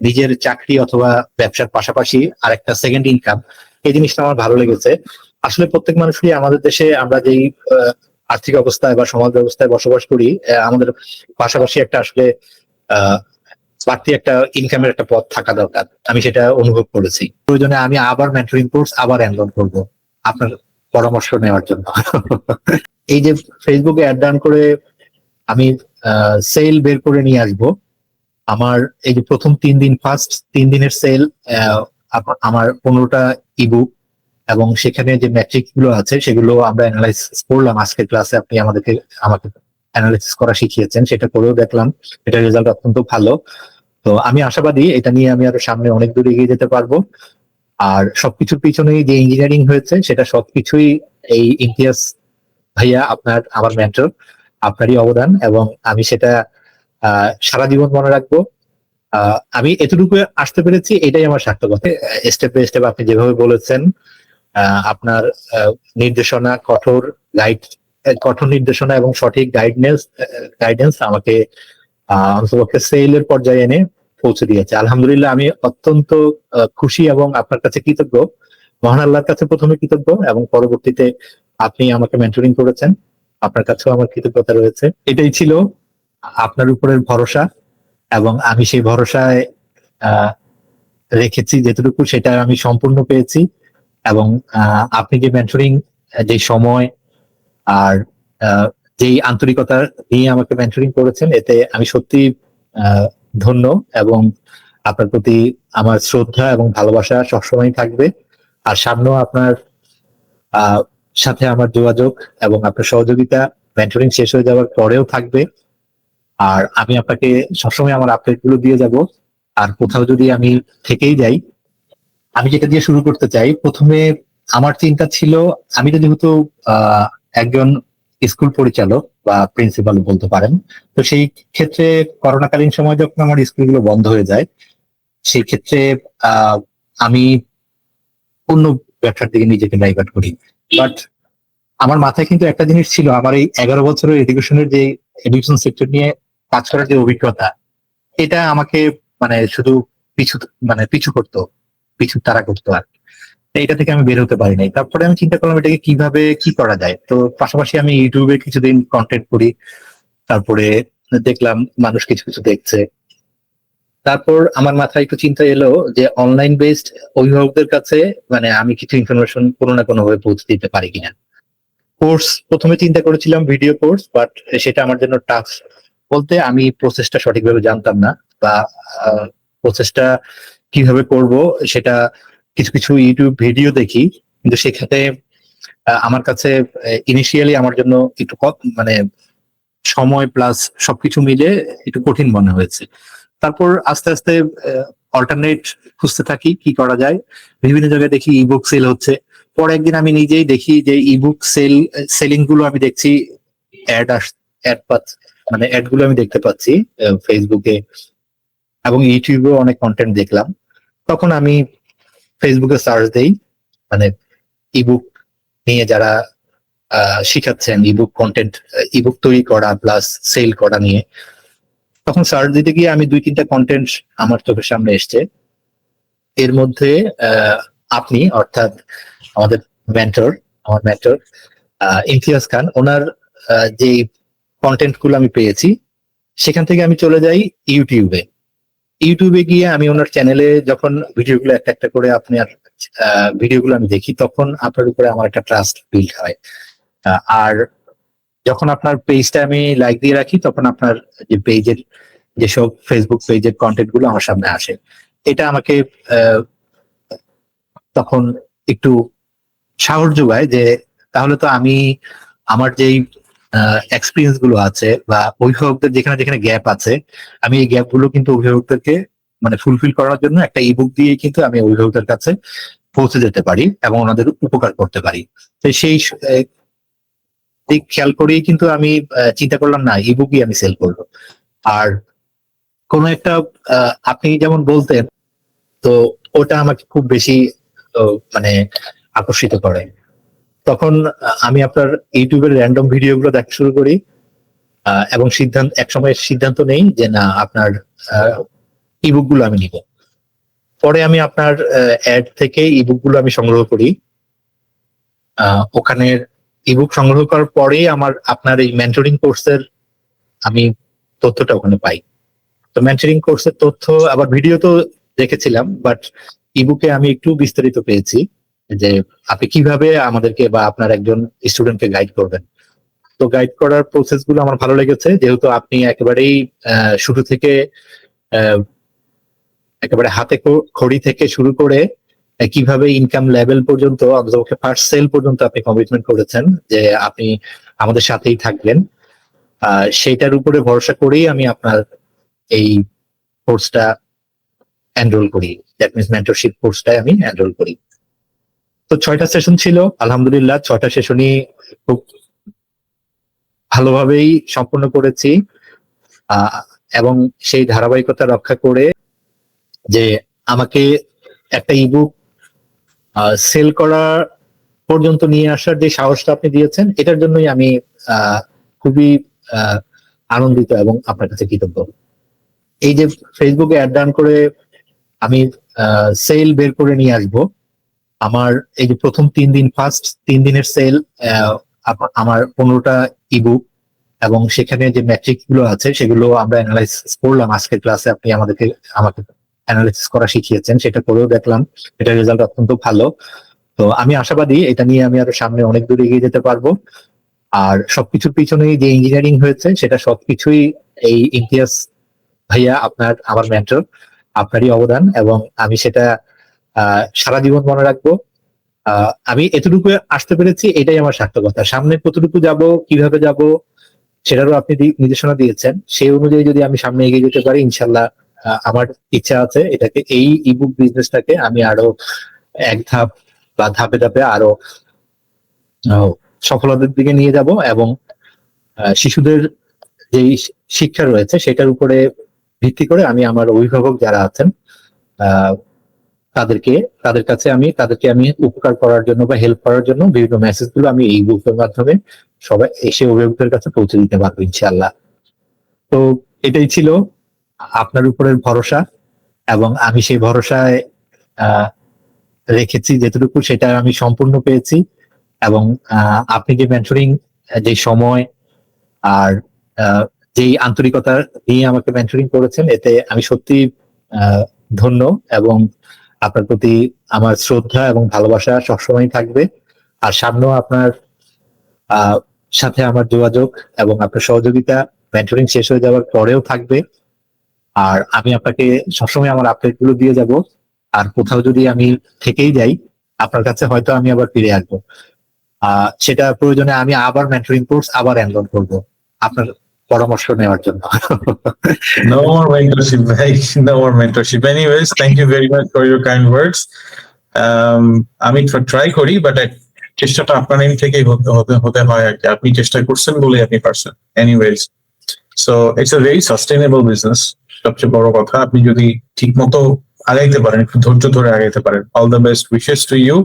নিজের চাকরি অথবা ব্যবসার পাশাপাশি আরেকটা সেকেন্ড ইনকাম, এই জিনিসটা আমার ভালো লেগেছে। আসলে প্রত্যেক মানুষই আমাদের দেশে আমরা যেই আর্থিক অবস্থায় বা সমাজ ব্যবস্থায় বসবাস করি, আমাদের পাশাপাশি একটা আসলে বাড়তি একটা ইনকামের একটা পথ থাকা দরকার। আমি সেটা অনুভব করেছি। প্রয়োজনে আমি আবার মেন্টরিং কোর্স আবার এনরোল করবো আপনার পরামর্শ নেওয়ার জন্য। এই যে ফেসবুকে অ্যাড রান করে আমি সেল বের করে নিয়ে আসবো, আমার এই যে প্রথম 3 দিন, ফার্স্ট 3 দিনের সেল, আমার 15টা ইবুক এবং সেখানে যে ম্যাট্রিক্স গুলো আছে সেগুলো আমরা অ্যানালাইসিস করলাম আজকের ক্লাসে। আপনি আমাকে অ্যানালাইসিস করা শিখিয়েছেন, সেটা করেও দেখলাম, এটা রেজাল্ট অত্যন্ত ভালো। তো আমি আশাবাদী এটা নিয়ে আমি আরো সামনে অনেক দূর এগিয়ে যেতে পারবো। আর সবকিছুর পিছনেই যে ইঞ্জিনিয়ারিং হয়েছে সেটা সবকিছুই এই ইমতিয়াজ ভাইয়া আমার মেন্টর, আপনারই অবদান, এবং আমি সেটা সারা জীবন মনে রাখবো। আমি এতটুকু আসতে পেরেছি, এটাই আমার সার্থকতা। স্টেপ বাই স্টেপ আপনি যেভাবে বলেছেন, আপনার নির্দেশনা, কঠোর নির্দেশনা এবং সঠিক গাইডেন্স আমাকে অন্ততপক্ষে সেলের পর্যায়ে এনে পৌঁছে দিয়েছে। আলহামদুলিল্লাহ, আমি অত্যন্ত খুশি এবং আপনার কাছে কৃতজ্ঞ। মহান আল্লাহর কাছে প্রথমে কৃতজ্ঞ এবং পরবর্তীতে আপনি আমাকে মেন্টরিং করেছেন, আপনার কাছেও আমার কৃতজ্ঞতা রয়েছে। এটাই ছিল আপনার উপরের ভরসা, এবং আমি সেই ভরসায় রেখেছি যেটুকু, সেটা আমি সম্পূর্ণ পেয়েছি। এবং আপনি যে মেন্টরিং, যে সময় আর যেই আন্তরিকতা নিয়ে আমাকে মেন্টরিং করেছেন, এতে আমি সত্যি ধন্য, এবং আপনার প্রতি আমার শ্রদ্ধা এবং ভালোবাসা সবসময় থাকবে। আর সামনেও আপনার সাথে আমার যোগাযোগ এবং আপনার সহযোগিতা মেন্টরিং শেষ হয়ে যাওয়ার পরেও থাকবে। আর আমি আপনাকে সবসময় আমার আপডেট গুলো দিয়ে যাব। আর কোথাও যদি আমি থেকেই যাই, আমি যেটা দিয়ে শুরু করতে চাই, প্রথমে আমার চিন্তা ছিল, আমি তো যেহেতু একজন স্কুল পরিচালক বা প্রিন্সিপাল বলতে পারেন, তো সেই ক্ষেত্রে করোনাকালীন সময় যখন আমার স্কুলগুলো বন্ধ হয়ে যায়, সেই ক্ষেত্রে আমি অন্য ব্যবসার দিকে নিজেকে ডাইভার্ট করি। বাট আমার মাথায় কিন্তু একটা জিনিস ছিল, আমার এই 11 বছরের এডুকেশন সেক্টর নিয়ে কাজ করার যে অভিজ্ঞতা, এটা আমাকে শুধু পিছু তাড়া করতো। আর এটা থেকে আমি বের হতে পারি নাই। তারপরে আমি চিন্তা করলাম এটাকে কিভাবে কি করা যায়। তো পাশাপাশি আমি ইউটিউবে কিছুদিন কন্টেন্ট করি, তারপরে দেখলাম মানুষ কিছু কিছু দেখছে। তারপর আমার মাথায় একটু চিন্তা এলো যে অনলাইন বেসড অভিভাবকদের কাছে আমি কিছু ইনফরমেশন কোনো না কোনো ভাবে পৌঁছে দিতে পারি কিনা। কোর্স প্রথমে চিন্তা করেছিলাম ভিডিও কোর্স, বাট সেটা আমার জন্য টাফ। বলতে আমি প্রসেসটা সঠিকভাবে জানতাম না, বা প্রসেসটা কিভাবে করব সেটা কিছু কিছু ইউটিউব ভিডিও দেখি, কিন্তু সেখানে আমার কাছে ইনিশিয়ালি আমার জন্য একটু সময় প্লাস সবকিছু মিলে একটু কঠিন মনে হয়েছে। তারপর আস্তে আস্তে অল্টারনেট খুঁজতে থাকি কি করা যায়। বিভিন্ন জায়গায় দেখি ইবুক সেল হচ্ছে। পরে একদিন আমি নিজেই দেখি যে ইবুক সেলিং গুলো আমি দেখছি, অ্যাড গুলো আমি দেখতে পাচ্ছি ফেসবুকে এবং ইউটিউবেও অনেক কন্টেন্ট দেখলাম। তখন আমি ফেসবুকে সার্চ দেই, ইবুক নিয়ে যারা শিখাচ্ছেন, ইবুক তৈরি করা প্লাস সেল করা নিয়ে। তখন সার্চ দিতে গিয়ে আমি 2-3টা কন্টেন্ট আমার চোখের সামনে এসছে। এর মধ্যে আপনি, অর্থাৎ আমার মেন্টর ইমতিয়াজ খান, ওনার যে কন্টেন্ট গুলো আমি পেয়েছি, সেখান থেকে আমি চলে যাই ইউটিউবে গিয়ে আমি ওনার চ্যানেলে যখন ভিডিওগুলো একটা একটা করে আপনার ভিডিওগুলো আমি দেখি, তখন আপনার উপরে আমার একটা ট্রাস্ট বিল্ড হয়। আর যখন আপনার পেজটা আমি লাইক দিয়ে রাখি, তখন আপনার যে পেজের যেসব ফেসবুক পেজের কন্টেন্ট গুলো আমার সামনে আসে, এটা আমাকে তখন একটু সাহস যোগায় যে তাহলে তো আমি আমার যেই এক্সপিরিয়েন্স গুলো আছে বা অভিভাবকদের যেখানে যেখানে গ্যাপ আছে, আমি এই গ্যাপ গুলো কিন্তু অভিভাবকদেরকে ফুলফিল করার জন্য একটা ইবুক দিয়ে কিন্তু আমি অভিভাবকদের কাছে পৌঁছে যেতে পারি এবং ওনাদের উপকার করতে পারি। তো সেই দিক খেয়াল করেই কিন্তু আমি চিন্তা করলাম না, ইবুকই আমি সেল করবো। আর কোনো একটা আপনি যেমন বলতেন, তো ওটা আমাকে খুব বেশি আকর্ষিত করে। তখন আমি আপনার ইউটিউবের র্যান্ডম ভিডিও গুলো দেখা শুরু করি এবং এক সময় সিদ্ধান্ত নেই যে না, আপনার ইবুক গুলো আমি নিব। পরে আমি আপনার অ্যাড থেকে ইবুক গুলো আমি সংগ্রহ করি। ওখানের ইবুক সংগ্রহ করার পরেই আপনার এই মেন্টরিং কোর্সের আমি তথ্যটা ওখানে পাই। তো মেন্টরিং কোর্সের তথ্য আবার ভিডিও তো দেখেছিলাম, বাট ইবুকে আমি একটু বিস্তারিত পেয়েছি যে আপনি কিভাবে আমাদেরকে বা আপনার একজন স্টুডেন্টকে গাইড করবেন। তো গাইড করার প্রসেস গুলো আমার ভালো লেগেছে, যেহেতু আপনি একেবারেই শুরু থেকে একেবারে হাতে খড়ি থেকে শুরু করে কিভাবে ইনকাম লেভেল পর্যন্ত, অন্ততপক্ষে ফার্স্ট সেল পর্যন্ত আপনি কমিটমেন্ট করেছেন যে আপনি আমাদের সাথেই থাকবেন। সেইটার উপরে ভরসা করেই আমি আপনার এই কোর্সটা এনরোল করি, দ্যাট মিনস মেন্টরশিপ কোর্সটাই আমি এনরোল করি। তো 6টা সেশন ছিল, আলহামদুলিল্লাহ 6টা সেশনই খুব ভালোভাবেই সম্পূর্ণ করেছি। এবং সেই ধারাবাহিকতা রক্ষা করে যে আমাকে একটা ইবুক সেল করা পর্যন্ত নিয়ে আসার যে সাহসটা আপনি দিয়েছেন, এটার জন্যই আমি খুবই আনন্দিত এবং আপনার কাছে কৃতজ্ঞ। এই যে ফেসবুকে অ্যাড রান করে আমি সেল বের করে নিয়ে আসবো, আমার এই যে প্রথম 3 দিন, ফার্স্ট 3 দিনের সেল, আমার 15টা ইবুক এবং সেখানে যে ম্যাট্রিক্স গুলো আছে সেগুলো আমরা অ্যানালাইসিস করলাম আজকের ক্লাসে। আপনি আমাকে অ্যানালাইসিস করা শিখিয়েছেন, সেটা করেও দেখলাম এটা রেজাল্ট অত্যন্ত ভালো। তো আমি আশাবাদী এটা নিয়ে আমি আরো সামনে অনেক দূর এগিয়ে যেতে পারবো। আর সবকিছুর পিছনে যে ইঞ্জিনিয়ারিং হয়েছে সেটা সবকিছুই এই ইমতিয়াজ ভাইয়া, আমার মেন্টর, আপনারই অবদান, এবং আমি সেটা সারা জীবন মনে রাখবো। আমি এতটুকু আসতে পেরেছি, এটাই আমার সার্থকতা। সামনে কতটুকু যাব, কিভাবে যাব, সেটারও আপনি নির্দেশনা দিয়েছেন। সেই অনুযায়ী যদি আমি সামনে এগিয়ে যেতে পারি, ইনশাল্লাহ আমার ইচ্ছা আছে এটাকে, এই ইবুক বিজনেসটাকে আমি আরো এক ধাপ বা ধাপে ধাপে আরো সফলতার দিকে নিয়ে যাব, এবং শিশুদের যেই শিক্ষা রয়েছে সেটার উপরে ভিত্তি করে আমি আমার অভিভাবক যারা আছেন তাদেরকে আমি উপকার করার জন্য বা হেল্প করার জন্য বিভিন্ন মেসেজ গুলো আমি এই বুকের মাধ্যমে সবাই এসে অভিভাবকদের কাছে পৌঁছে দিতে পারবো ইনশাআল্লাহ। তো এটাই ছিল আপনার উপরের ভরসা, এবং আমি সেই ভরসায় রেখেছি যেটুকু, সেটা আমি সম্পূর্ণ পেয়েছি। এবং আপনি যে মেন্টরিং, যে সময় আর যেই আন্তরিকতা নিয়ে আমাকে মেন্টরিং করেছেন, এতে আমি সত্যি ধন্য, এবং আপনার প্রতি আমার শ্রদ্ধা এবং ভালোবাসা সবসময় থাকবে। আর সামনেও আপনার সাথে আমার যোগাযোগ এবং আপনার সহযোগিতা মেন্টরিং শেষ হয়ে যাওয়ার পরেও থাকবে। আর আমি আপনাকে সবসময় আমার আপডেট গুলো দিয়ে যাব। আর কোথাও যদি আমি থেকেই যাই, আপনার কাছে হয়তো আমি আবার ফিরে আসবো। সেটা প্রয়োজনে আমি আবার মেন্টরিং কোর্স আবার এনরোল করবো আপনার পরামর্শ নেওয়ার জন্য। No more mentorship, ভাই, no more mentorship. Anyways, thank you very much for your kind words. আমি ট্রাই করি, বাট চেষ্টাটা আপনার এন্ড থেকেই হতে হয় আর কি। আপনি চেষ্টা করছেন বলে আপনি পারছেন। Anyways, so it's a very sustainable business. সবচেয়ে বড় কথা, আপনি যদি ঠিক মতো আগাইতে পারেন, একটু ধৈর্য ধরে আগাইতে পারেন। All the best wishes to you.